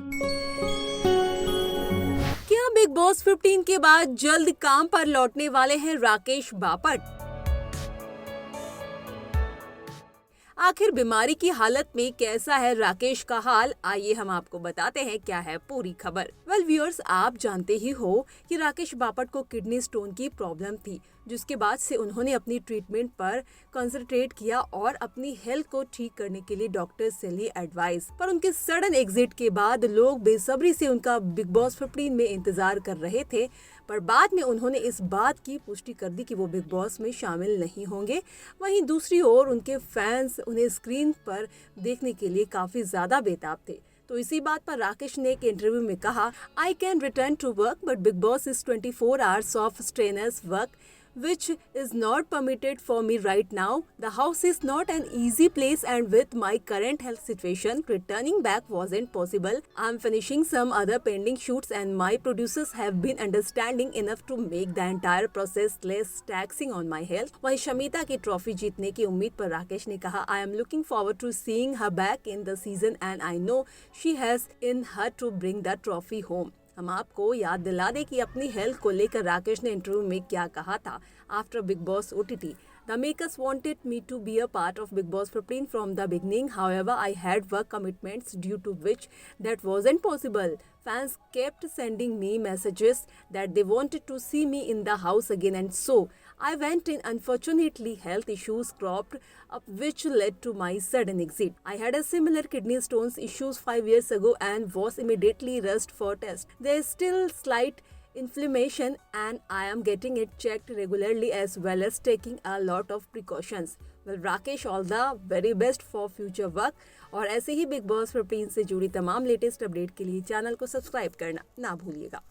क्या big boss 15 के बाद जल्द काम पर लौटने वाले हैं राकेश बापट? आखिर बीमारी की हालत में कैसा है राकेश का हाल, आइए हम आपको बताते हैं क्या है पूरी खबर। व्यूअर्स, आप जानते ही हो कि राकेश बापट को किडनी स्टोन की प्रॉब्लम थी, जिसके बाद से उन्होंने अपनी ट्रीटमेंट पर कंसंट्रेट किया और अपनी हेल्थ को ठीक करने के लिए डॉक्टर से ली एडवाइस। पर उनके सडन एग्जिट के बाद लोग बेसब्री से उनका बिग बॉस 15 में इंतजार कर रहे थे, पर बाद में उन्होंने इस बात की पुष्टि कर दी कि वो बिग बॉस में शामिल नहीं होंगे। वहीं दूसरी ओर उनके फैंस उन्हें स्क्रीन पर देखने के लिए काफी ज्यादा बेताब थे। तो इसी बात पर राकेश ने एक इंटरव्यू में कहा, I can return to work but Bigg Boss is 24 hours of strenuous work which is not permitted for me right now. The house is not an easy place and with my current health situation, returning back wasn't possible. I'm finishing some other pending shoots and my producers have been understanding enough to make the entire process less taxing on my health. वहीं शमिता की trophy जीतने की उम्मीद पर राकेश ने कहा, I am looking forward to seeing her back in the season and I know she has in her to bring the trophy home. हम आपको याद दिला दें कि अपनी हेल्थ को लेकर राकेश ने इंटरव्यू में क्या कहा था after big boss OTT। The makers wanted me to be a part of Big Boss 15 from the beginning. However, I had work commitments due to which that wasn't possible. Fans kept sending me messages that they wanted to see me in the house again and so I went in. Unfortunately, health issues cropped up which led to my sudden exit. I had a similar kidney stones issues 5 years ago and was immediately rushed for test. There is still slight inflammation and I am getting it checked regularly as well as taking a lot of precautions. Well, Rakesh, all the very best for future work। और ऐसे ही big boss 15 से जुड़ी तमाम latest update के लिए channel को subscribe करना ना भूलिएगा।